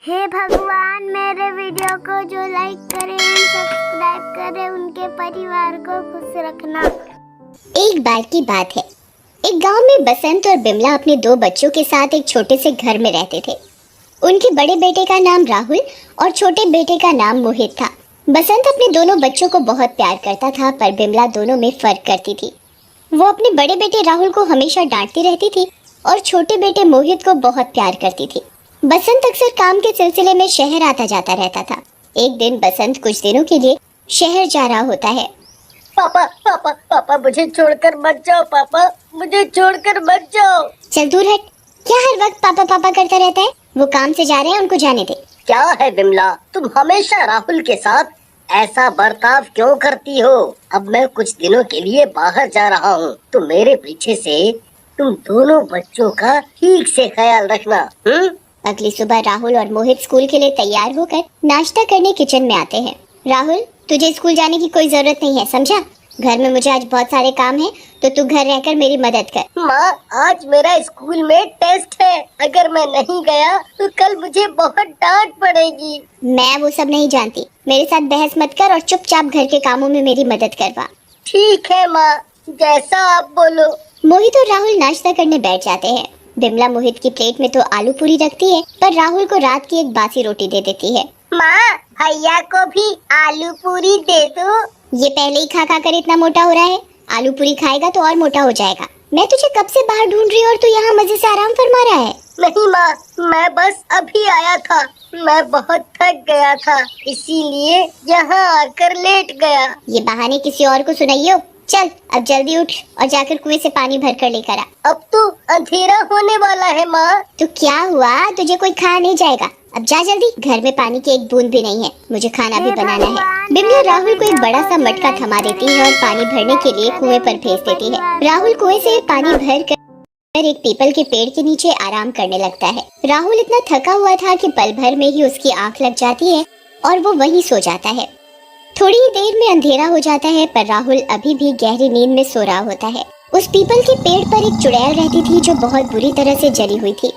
हे भगवान, मेरे वीडियो को जो लाइक करे सब्सक्राइब करे उनके परिवार को खुश रखना। एक बार की बात है, एक गांव में बसंत और बिमला अपने दो बच्चों के साथ एक छोटे से घर में रहते थे। उनके बड़े बेटे का नाम राहुल और छोटे बेटे का नाम मोहित था। बसंत अपने दोनों बच्चों को बहुत प्यार करता था, पर बिमला दोनों में फर्क करती थी। वो अपने बड़े बेटे राहुल को हमेशा डांटती रहती थी और छोटे बेटे मोहित को बहुत प्यार करती थी। बसंत अक्सर काम के सिलसिले में शहर आता जाता रहता था। एक दिन बसंत कुछ दिनों के लिए शहर जा रहा होता है। पापा पापा पापा मुझे छोड़कर मत जाओ, पापा मुझे छोड़कर मत जाओ। चल दूर हट, क्या हर वक्त पापा पापा करता रहता है? वो काम से जा रहे हैं, उनको जाने दे। क्या है बिमला, तुम हमेशा राहुल के साथ ऐसा बर्ताव क्यों करती हो? अब मैं कुछ दिनों के लिए बाहर जा रहा हूँ, तो मेरे पीछे से तुम दोनों बच्चों का ठीक से ख्याल रखना। अगली सुबह राहुल और मोहित स्कूल के लिए तैयार होकर नाश्ता करने किचन में आते हैं। राहुल, तुझे स्कूल जाने की कोई जरूरत नहीं है, समझा? घर में मुझे आज बहुत सारे काम हैं, तो तू घर रहकर मेरी मदद कर। माँ, आज मेरा स्कूल में टेस्ट है, अगर मैं नहीं गया तो कल मुझे बहुत डांट पड़ेगी। मैं वो सब नहीं जानती, मेरे साथ बहस मत कर और चुपचाप घर के कामों में मेरी मदद करवा। ठीक है माँ, जैसा आप बोलो। मोहित और राहुल नाश्ता करने बैठ जाते हैं। बिमला मोहित की प्लेट में तो आलू पूरी रखती है, पर राहुल को रात की एक बासी रोटी दे देती है। माँ, भैया को भी आलू पूरी दे दो। ये पहले ही खा खा कर इतना मोटा हो रहा है, आलू पूरी खाएगा तो और मोटा हो जाएगा। मैं तुझे कब से बाहर ढूंढ रही हूँ और तू यहाँ मजे से आराम फरमा रहा है। नहीं माँ, मैं बस अभी आया था, मैं बहुत थक गया था, इसीलिए यहाँ आकर लेट गया। ये बहाने किसी और को सुनाइयो। चल अब जल्दी उठ और जाकर कुएं से पानी भर कर लेकर आ। अब तो अंधेरा होने वाला है माँ। तो क्या हुआ, तुझे कोई खा नहीं जाएगा। अब जा जल्दी, घर में पानी की एक बूंद भी नहीं है, मुझे खाना भी बनाना है। बिमला राहुल को एक बड़ा सा मटका थमा देती है और पानी भरने के लिए कुएं पर भेज देती है। राहुल कुएं से पानी भर कर एक पीपल के पेड़ के नीचे आराम करने लगता है। राहुल इतना थका हुआ था कि पल भर में ही उसकी आंख लग जाती है और वो वहीं सो जाता है। थोड़ी ही देर में अंधेरा हो जाता है, पर राहुल अभी भी गहरी नींद में सो रहा होता है। उस पीपल के पेड़ पर एक चुड़ैल रहती थी जो बहुत बुरी तरह से जली हुई थी।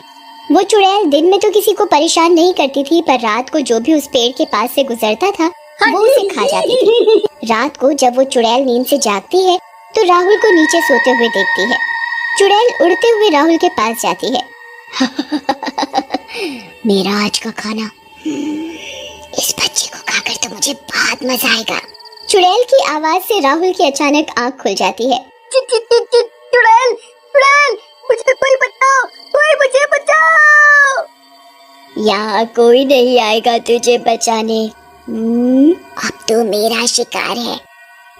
वो चुड़ैल दिन में तो किसी को परेशान नहीं करती थी, पर रात को जो भी उस पेड़ के पास से गुजरता था वो उसे खा जाती थी। रात को जब वो चुड़ैल नींद से जागती है तो राहुल को नीचे सोते हुए देखती है। चुड़ैल उड़ते हुए राहुल के पास जाती है। मेरा आज का खाना, इस बच्चे को खाकर तो मुझे बहुत मजा आएगा। चुड़ैल की आवाज से राहुल की अचानक आंख खुल जाती है। चुड़ैल, चुड़ैल, मुझे कोई बचाओ, कोई मुझे बचाओ। यहाँ कोई नहीं आएगा तुझे बचाने। अब तो मेरा शिकार है,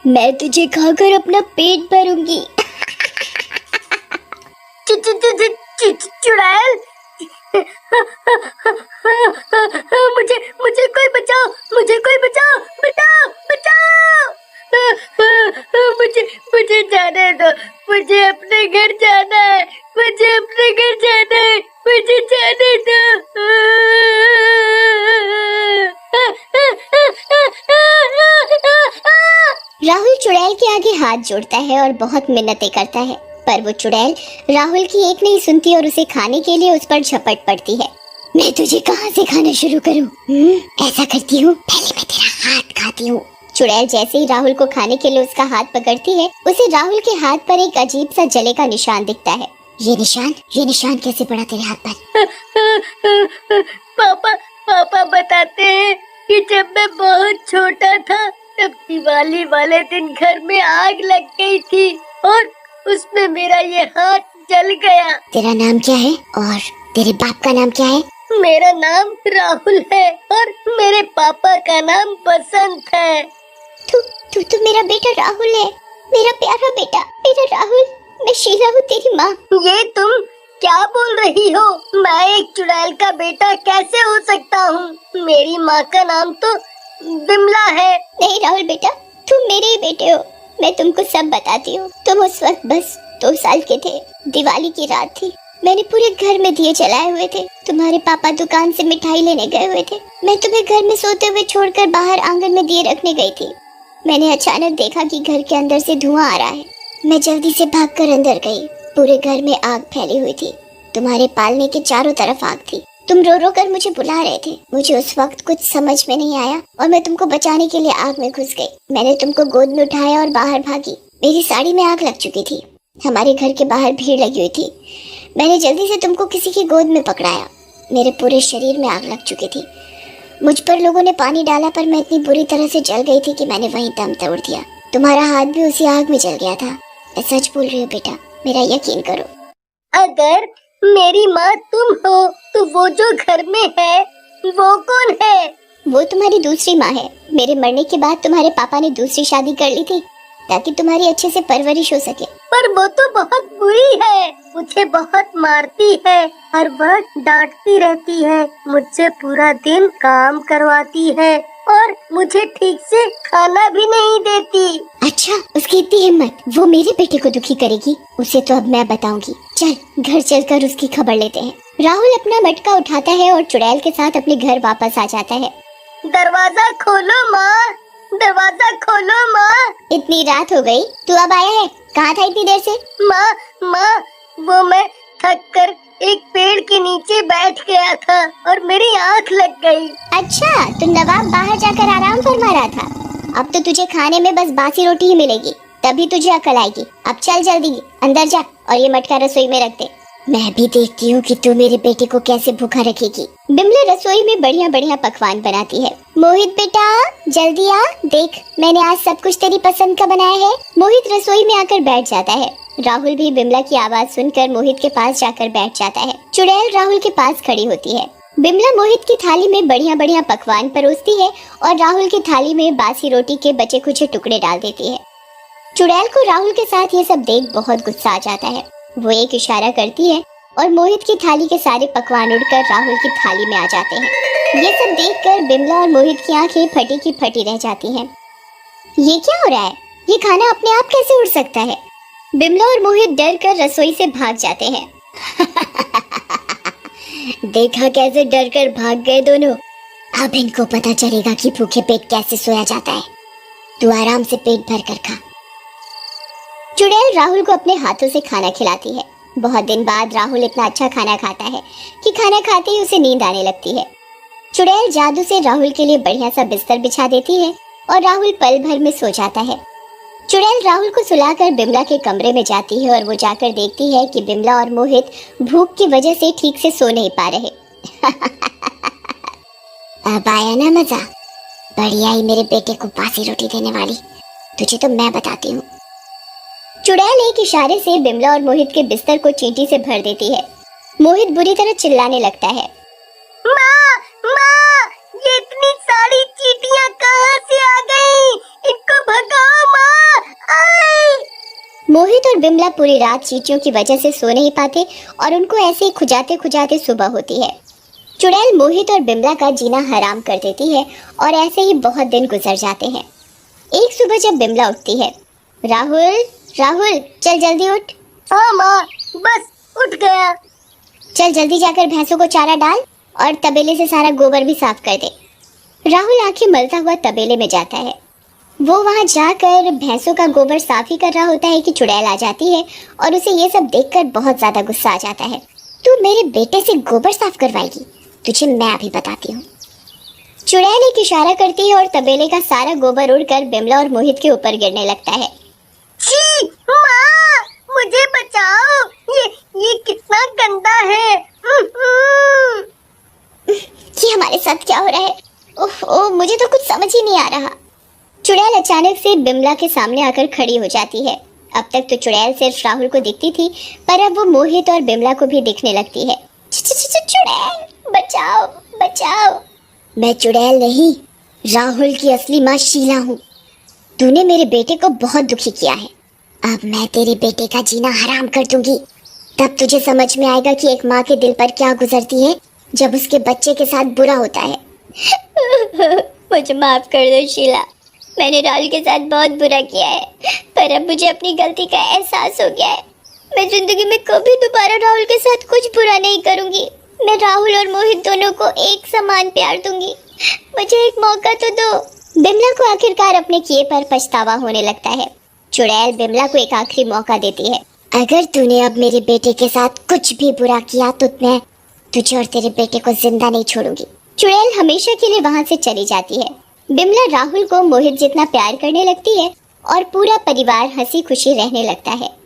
मैं तुझे खाकर अपना पेट भरूंगी। चुड़ैल, मुझे मुझे कोई बचाओ, मुझे कोई बचाओ, बचाओ बचाओ। मुझे जाने दो, मुझे अपने घर जाना है, मुझे अपने घर जाना है, मुझे जाने दो। राहुल चुड़ैल के आगे हाथ जोड़ता है और बहुत मिन्नतें करता है, पर वो चुड़ैल राहुल की एक नहीं सुनती और उसे खाने के लिए उस पर झपट पड़ती है। मैं तुझे कहाँ से खाना शुरू करूँ? ऐसा करती हूँ, पहले मैं तेरा हाथ खाती हूँ। चुड़ैल जैसे ही राहुल को खाने के लिए उसका हाथ पकड़ती है, उसे राहुल के हाथ पर एक अजीब सा जले का निशान दिखता है। ये निशान कैसे पड़ा तेरे हाथ पर? पापा बताते हैं कि जब मैं बहुत छोटा था तब दिवाली वाले दिन घर में आग लग गई थी और उसमें मेरा ये हाथ जल गया। तेरा नाम क्या है और तेरे बाप का नाम क्या है? मेरा नाम राहुल है और मेरे पापा का नाम बसंत है। तू मेरा बेटा राहुल है, मेरा प्यारा बेटा, मेरा राहुल। मैं शीला हूँ, तेरी माँ। ये तुम क्या बोल रही हो? मैं एक चुड़ैल का बेटा कैसे हो सकता हूँ? मेरी माँ का नाम तो बिमला है। नहीं राहुल बेटा, तुम मेरे ही बेटे हो, मैं तुमको सब बताती हूँ। तुम उस वक्त बस 2 साल के थे, दिवाली की रात थी। मैंने पूरे घर में दिए जलाए हुए थे, तुम्हारे पापा दुकान से मिठाई लेने गए हुए थे। मैं तुम्हें घर में सोते हुए छोड़कर बाहर आंगन में दिए रखने गई थी। मैंने अचानक देखा कि घर के अंदर से धुआं आ रहा है। मैं जल्दी से भागकर अंदर गई। पूरे घर में आग फैली हुई थी, तुम्हारे पालने के चारों तरफ आग थी। तुम रो रो कर मुझे बुला रहे थे। मुझे उस वक्त कुछ समझ में नहीं आया और मैं तुमको बचाने के लिए आग में घुस गई। मैंने तुमको गोद में उठाया और बाहर भागी। मेरी साड़ी में आग लग चुकी थी। हमारे घर के बाहर भीड़ लगी हुई थी। मैंने जल्दी से तुमको किसी की गोद में पकड़ाया। मेरे पूरे शरीर में आग लग चुकी थी। मुझ पर लोगों ने पानी डाला पर मैं इतनी बुरी तरह से जल गई थी कि मैंने वहीं दम तोड़ दिया। तुम्हारा हाथ भी उसी आग में जल गया था। मैं सच बोल रही हूँ बेटा, मेरा यकीन करो। अगर मेरी माँ तुम हो तो वो जो घर में है वो कौन है? वो तुम्हारी दूसरी माँ है। मेरे मरने के बाद तुम्हारे पापा ने दूसरी शादी कर ली थी ताकि तुम्हारी अच्छे से परवरिश हो सके। पर वो तो बहुत बुरी है, मुझे बहुत मारती है, हर वक्त डांटती रहती है, मुझसे पूरा दिन काम करवाती है और मुझे ठीक से खाना भी नहीं देती। अच्छा, उसकी इतनी हिम्मत, वो मेरे बेटे को दुखी करेगी? उसे तो अब मैं बताऊंगी। चल घर चलकर उसकी खबर लेते हैं। राहुल अपना मटका उठाता है और चुड़ैल के साथ अपने घर वापस आ जाता है। दरवाजा खोलो माँ, दरवाजा खोलो माँ। इतनी रात हो गई, तू अब आया है? कहाँ था इतनी देर से? माँ, वो मैं थक कर एक पेड़ के नीचे बैठ गया था और मेरी आँख लग गई। अच्छा, तो नवाब बाहर जाकर आराम फरमा रहा था। अब तो तुझे खाने में बस बासी रोटी ही मिलेगी, तभी तुझे अकल आएगी। अब चल जल्दी अंदर जा और ये मटका रसोई में रख दे। मैं भी देखती हूँ कि तू मेरे बेटे को कैसे भूखा रखेगी। बिमला रसोई में बढ़िया बढ़िया पकवान बनाती है। मोहित बेटा जल्दी आ, देख मैंने आज सब कुछ तेरी पसंद का बनाया है। मोहित रसोई में आकर बैठ जाता है। राहुल भी बिमला की आवाज सुनकर मोहित के पास जाकर बैठ जाता है। चुड़ैल राहुल के पास खड़ी होती है। बिमला मोहित की थाली में बढ़िया बढ़िया पकवान परोसती है और राहुल की थाली में बासी रोटी के बचे कुचे टुकड़े डाल देती है। चुड़ैल को राहुल के साथ ये सब देख बहुत गुस्सा आ जाता है। वो एक इशारा करती है और मोहित की थाली के सारे पकवान उड़कर राहुल की थाली में आ जाते हैं। ये सब देखकर बिमला और मोहित की आंखें फटी की फटी रह जाती हैं। ये क्या हो रहा है? ये खाना अपने आप कैसे उड़ सकता है? बिमला और मोहित डर कर रसोई से भाग जाते हैं। देखा कैसे डर कर भाग गए दोनों। अब इनको पता चलेगा कि भूखे पेट कैसे सोया जाता है। तू आराम से पेट भर कर खा। चुड़ैल राहुल को अपने हाथों से खाना खिलाती है। बहुत दिन बाद राहुल इतना अच्छा खाना खाता है कि खाना खाते ही उसे नींद आने लगती है। चुड़ैल जादू से राहुल के लिए बढ़िया सा बिस्तर बिछा देती है और राहुल पल भर में सो जाता है। चुड़ैल राहुल को सुलाकर बिमला के कमरे में जाती है और वो जाकर देखती है कि बिमला और मोहित भूख की वजह से ठीक से सो नहीं पा रहे। अब आया ना मजा? बढ़िया ही मेरे बेटे को बासी रोटी देने वाली, तुझे तो मैं बताती हूँ। चुड़ैल एक इशारे से बिमला और मोहित के बिस्तर को चींटी से भर देती है। मोहित बुरी तरह चिल्लाने लगता है। माँ, ये इतनी सारी चींटियां कहाँ से आ गई? इनको भगाओ माँ। मोहित और बिमला पूरी रात चींटियों की वजह से सो नहीं पाते और उनको ऐसे ही खुजाते खुजाते सुबह होती है। चुड़ैल मोहित और बिमला का जीना हराम कर देती है और ऐसे ही बहुत दिन गुजर जाते हैं। एक सुबह जब बिमला उठती है, राहुल चल जल्दी उठ। हाँ माँ, बस उठ गया। चल जल्दी जाकर भैंसों को चारा डाल और तबेले से सारा गोबर भी साफ कर दे। राहुल आंखें मलता हुआ तबेले में जाता है। वो वहां जाकर भैंसों का गोबर साफ ही कर रहा होता है कि चुड़ैल आ जाती है और उसे ये सब देखकर बहुत ज्यादा गुस्सा आ जाता है। तू मेरे बेटे से गोबर साफ करवाएगी? तुझे मैं अभी बताती हूँ। चुड़ैल एक इशारा करती है और तबेले का सारा गोबर उड़कर बिमला और मोहित के ऊपर गिरने लगता है। छी, माँ, मुझे बचाओ, ये कितना गंदा है। ये हमारे साथ क्या हो रहा है? ओह, मुझे तो कुछ समझ ही नहीं आ रहा। चुड़ैल अचानक से बिमला के सामने आकर खड़ी हो जाती है। अब तक तो चुड़ैल सिर्फ राहुल को दिखती थी, पर अब वो मोहित और बिमला को भी दिखने लगती है। चुड़ैल बचाओ बचाओ। मैं चुड़ैल नहीं, राहुल की असली माँ शीला हूँ। तूने मेरे बेटे को बहुत दुखी किया है। अब मैं तेरे बेटे का जीना हराम कर दूंगी। तब तुझे समझ में आएगा कि एक माँ के दिल पर क्या गुजरती है जब उसके बच्चे के साथ बुरा होता है। मुझे माफ कर दो शीला, मैंने राहुल के साथ बहुत बुरा किया है, पर अब मुझे अपनी गलती का एहसास हो गया है। मैं जिंदगी में कभी दोबारा राहुल के साथ कुछ बुरा नहीं करूंगी। मैं राहुल और मोहित दोनों को एक समान प्यार दूंगी। मुझे एक मौका तो दो। बिमला को आखिरकार अपने किए पर पछतावा होने लगता है। चुड़ैल बिमला को एक आखिरी मौका देती है। अगर तूने अब मेरे बेटे के साथ कुछ भी बुरा किया तो मैं तुझे और तेरे बेटे को जिंदा नहीं छोड़ूंगी। चुड़ैल हमेशा के लिए वहाँ से चली जाती है। बिमला राहुल को मोहित जितना प्यार करने लगती है और पूरा परिवार हंसी खुशी रहने लगता है।